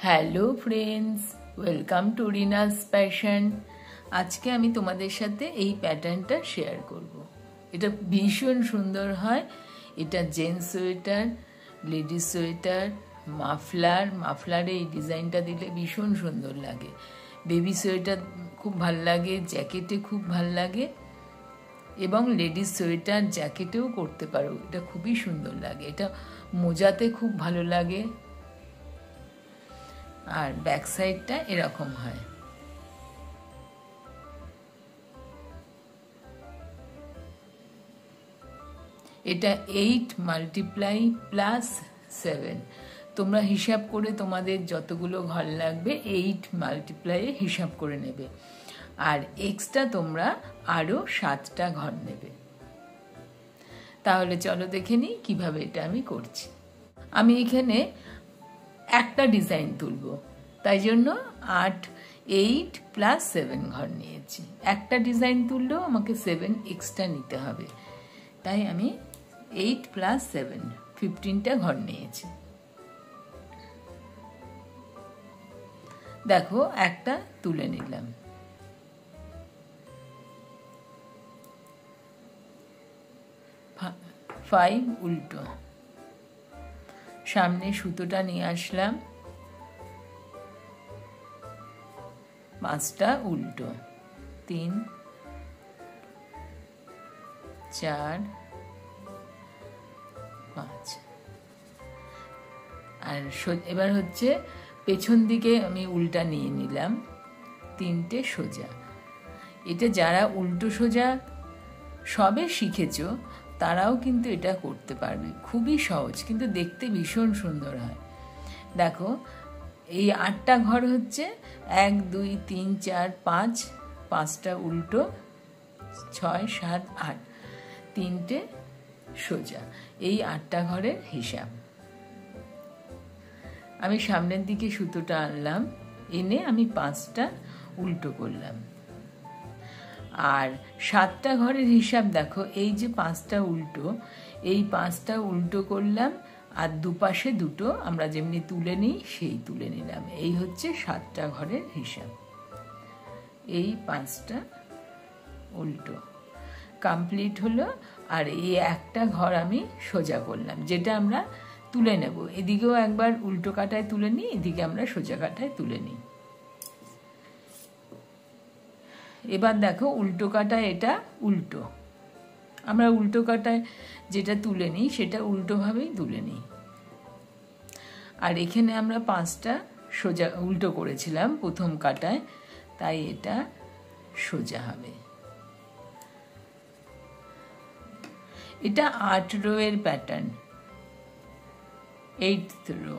Hello friends, welcome to Rina's passion. আজকে আমি তোমাদের সাথে এই প্যাটার্নটা শেয়ার করব। এটা ভীষণ সুন্দর হয়। এটা জেন্টস সোয়েটার, লেডিস সোয়েটার, মাফলারে এই ডিজাইনটা দিলে ভীষণ সুন্দর লাগে। বেবি সোয়েটার খুব ভাল লাগে, জ্যাকেটে খুব ভাল লাগে, এবং লেডিস সোয়েটার জ্যাকেটেও করতে পারো। এটা খুবই সুন্দর লাগে। এটা মোজাতে খুব ভালো লাগে। আর ব্যাক সাইডটা এরকম হয়। এটা 8 × +7। তোমরা হিসাব করে তোমাদের যতগুলো ঘর লাগবে 8 × হিসাব করে নেবে। আর এক্সট্রা তোমরা আরো 7টা ঘর নেবে। তাহলে চলো দেখে নিই কিভাবে এটা আমি করছি। আমি এখানে একটা ডিজাইন তুলব, তাই জন্য 8 + 7 ঘর নিয়েছি। একটা ডিজাইন তুললেও আমাকে 7 এক্সট্রা নিতে হবে, তাই আমি 8 + 7 15টা ঘর নিয়েছি। দেখো, একটা তুলে নিলাম। ফাইভ উল্টো, সামনে সুতোটা নিয়ে আসলাম, 5টা উল্টো, 3 4 5। আর এবার হচ্ছে পেছন দিকে আমি উল্টা নিয়ে নিলাম, 3টে সোজা। এটা যারা উল্টো সোজা সবে শিখেছো তারাও কিন্তু এটা করতে পারবে। খুবই সহজ, কিন্তু দেখতে ভীষণ সুন্দর হয়। দেখো, এই 8টা ঘর হচ্ছে 1 2 3 4 5, 5টা উল্টো, 6 7 8, 3টে সোজা। এই 8টা ঘরের হিসাব। আমি সামনের দিকে সুতোটা আনলাম, এনে আমি 5টা উল্টো করলাম। আর 7টা ঘরের হিসাব দেখো, এই যে 5টা উল্টো, এই 5টা উল্টো করলাম, আর দুপাশে দুটো আমরা যেমনি তুলে নিই সেই তুলে নিলাম। এই হচ্ছে 7টা ঘরের হিসাব। এই 5টা উল্টো কমপ্লিট হলো। আর এই একটা ঘর আমি সোজা করলাম, যেটা আমরা তুলে নেব। এদিকেও একবার উল্টো কাটায় তুলে নিই, এদিকে আমরা সোজা কাটায় তুলে নিই। এবার দেখো, উল্টো কাটায় এটা উল্টো, আমরা উল্টো কাটায় যেটা তুলে নিই সেটা উল্টোভাবেই তুলে নিই। আর এখানে আমরা 5টা সোজা উল্টো করেছিলাম প্রথম কাটায়, তাই এটা সোজা হবে। এটা 8 রোয়ের প্যাটার্ন, 8th রো।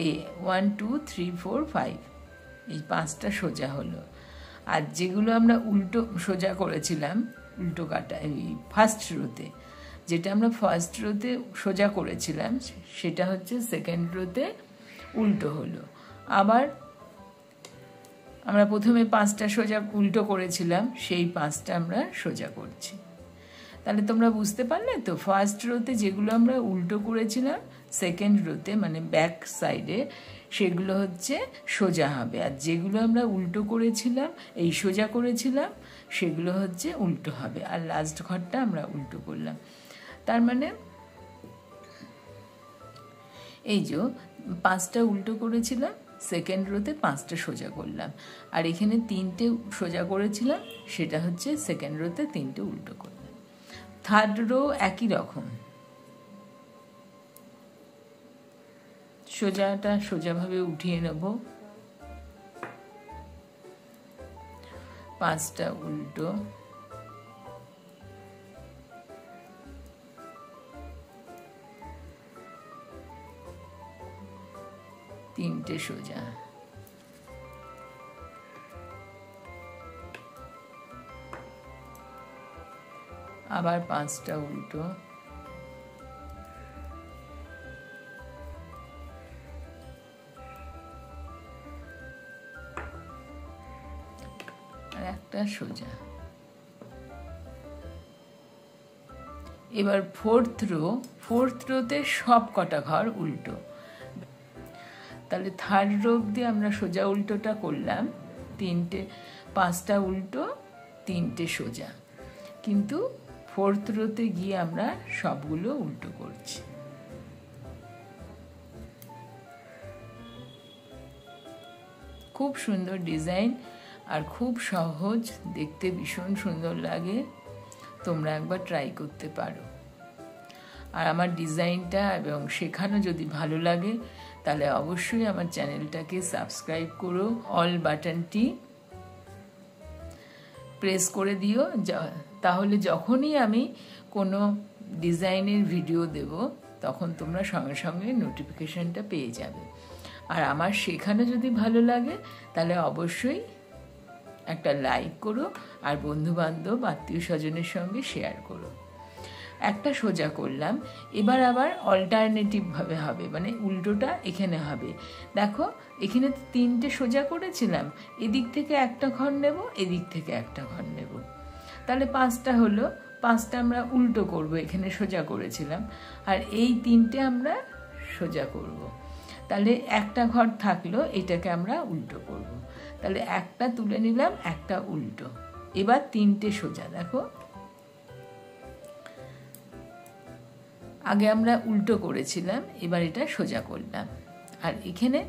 এই 1 2 3 4 5, এই 5টা সোজা হলো। আর যেগুলো আমরা উল্টো সোজা করেছিলাম উল্টো কাটা, এই ফার্স্ট রোতে, যেটা আমরা ফার্স্ট রোতে সোজা করেছিলাম সেটা হচ্ছে সেকেন্ড রোতে উল্টো হলো। আবার আমরা প্রথমে 5টা সোজা উল্টো করেছিলাম, সেই 5টা আমরা সোজা করছি। তাহলে তোমরা বুঝতে পারলে তো, ফার্স্ট রোতে যেগুলো আমরা উল্টো করেছিলাম সেকেন্ড রোতে মানে ব্যাক সাইডে সেগুলো হচ্ছে সোজা হবে, আর যেগুলো আমরা উল্টো করেছিলাম এই সোজা করেছিলাম সেগুলো হচ্ছে উল্টো হবে। আর লাস্ট ঘরটা আমরা উল্টো করলাম। তার মানে এই যে 5টা উল্টো করেছিলাম, সেকেন্ড রোতে 5টা সোজা করলাম, আর এখানে 3টে সোজা করেছিলাম, সেটা হচ্ছে সেকেন্ড রোতে 3টে উল্টো করলাম। থার্ড রো একই রকম, সোজাটা সোজাভাবে উঠিয়ে নেব, 5টা উল্টো, তিনটে সোজা। আবার 5টা উল্টো, আর একটা সোজা। এবার ফোর্থ রোতে সব কটা ঘর উল্টো। তাহলে থার্ড রো অবধি আমরা সোজা উল্টোটা করলাম, 5টা উল্টো 3টে সোজা, কিন্তু ফোর্থ রোতে গিয়ে আমরা সবগুলো উল্টো করছি। খুব সুন্দর ডিজাইন আর খুব সহজ, দেখতে ভীষণ সুন্দর লাগে, তোমরা একবার ট্রাই করতে পারো। আর আমার ডিজাইনটা এবং শেখানো যদি ভালো লাগে তাহলে অবশ্যই আমার চ্যানেলটাকে সাবস্ক্রাইব করো, অল বাটনটি প্রেস করে দিও, তাহলে যখনই আমি কোনো ডিজাইনের ভিডিও দেব তখন তোমরা সঙ্গে সঙ্গে নোটিফিকেশনটা পেয়ে যাবে। আর আমার শেখানো যদি ভালো লাগে তাহলে অবশ্যই একটা লাইক করো আর বন্ধুবান্ধব আত্মীয় স্বজনের সঙ্গে শেয়ার করো। একটা সোজা করলাম, এবার আবার অল্টারনেটিভভাবে হবে, মানে উল্টোটা এখানে হবে। দেখো এখানে 3টে সোজা করেছিলাম, এদিক থেকে একটা ঘর নেব, এদিক থেকে একটা ঘর নেব, তাহলে 5টা হলো। 5টা আমরা উল্টো করব, এখানে সোজা করেছিলাম, আর এই 3টে আমরা সোজা করব। তাহলে একটা ঘর থাকলো, এটাকে আমরা উল্টো করব। তাহলে একটা তুলে নিলাম, একটা উল্টো, এবার 3টে সোজা। দেখো আগে আমরা উল্টো করেছিলাম, এবার এটা সোজা করলাম। আর এখানে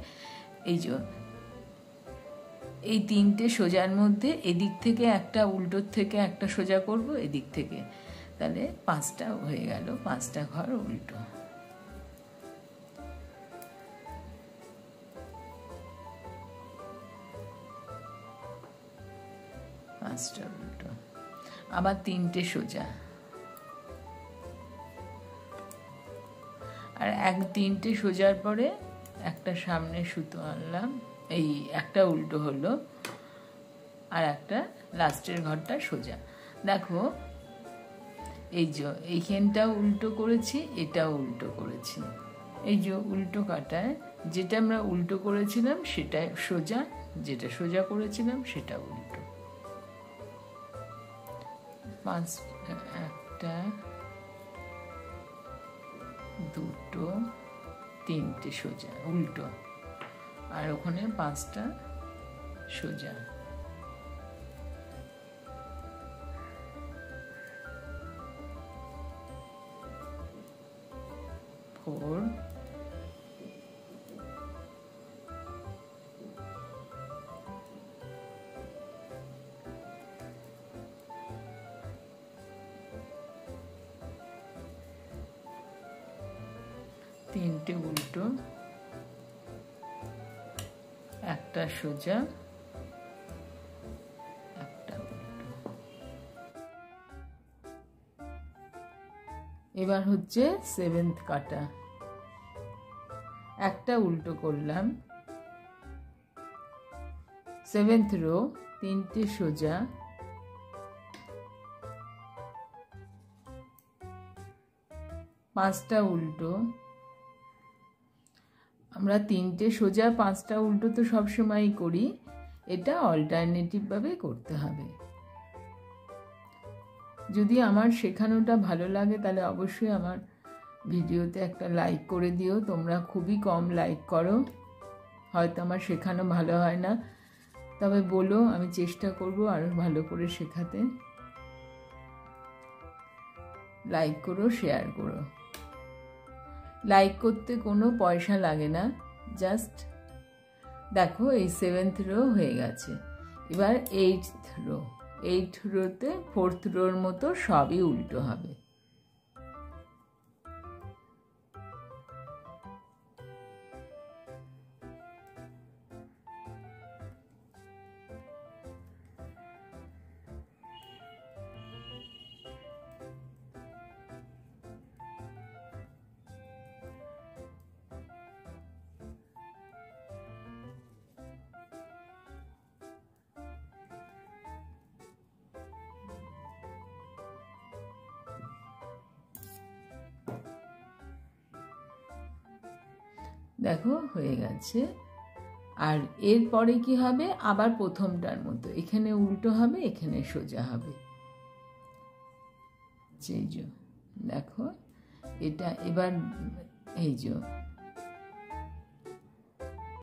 এই 3টে সোজার মধ্যে এদিক থেকে একটা উল্টোর থেকে একটা সোজা করব, এদিক থেকে, তাহলে 5টা হয়ে গেল, 5টা ঘর উল্টো। উল্টো, আবার 3টে সোজা, আর 3টে সোজার পরে একটা সামনে সুতো আনলাম, এই একটা উল্টো হলো, আর একটা লাস্টের ঘরটা সোজা। দেখো এই যে এইখানটাও উল্টো করেছি, এটাও উল্টো করেছি। এই যে উল্টো কাটায় যেটা আমরা উল্টো করেছিলাম সেটা সোজা, যেটা সোজা করেছিলাম সেটা উল্টো। 1টা 2টো 3টে সোজা উল্টো, আর ওখানে 5টা সোজা। ফোর, 3টে উল্টো, একটা সোজা, একটা উল্টো। এবার হচ্ছে 7th কাটা, একটা উল্টো করলাম, 7th রো, 3টে সোজা, 5টা উল্টো। আমরা 3টে সোজা 5টা উল্টো তো সবসময়ই করি, এটা অল্টারনেটিভভাবে করতে হবে। যদি আমার শেখানোটা ভালো লাগে তাহলে অবশ্যই আমার ভিডিওতে একটা লাইক করে দিও। তোমরা খুবই কম লাইক করো, হয়তো আমার শেখানো ভালো হয় না, তবে বলো, আমি চেষ্টা করব আরো ভালো করে শেখাতে। লাইক করো, শেয়ার করো। লাইক করতে কোনো পয়সা লাগে না, জাস্ট দেখো এই 7th রো হয়ে গেছে। এবার 8th রো, 8th রোতে 4th রোর মতো সবই উল্টো হবে। দেখো হয়ে গেছে। আর এরপরে কি হবে, আবার প্রথমটার মতো এখানে উল্টো হবে, এখানে সোজা হবে। দেখো এটা এবার এই যে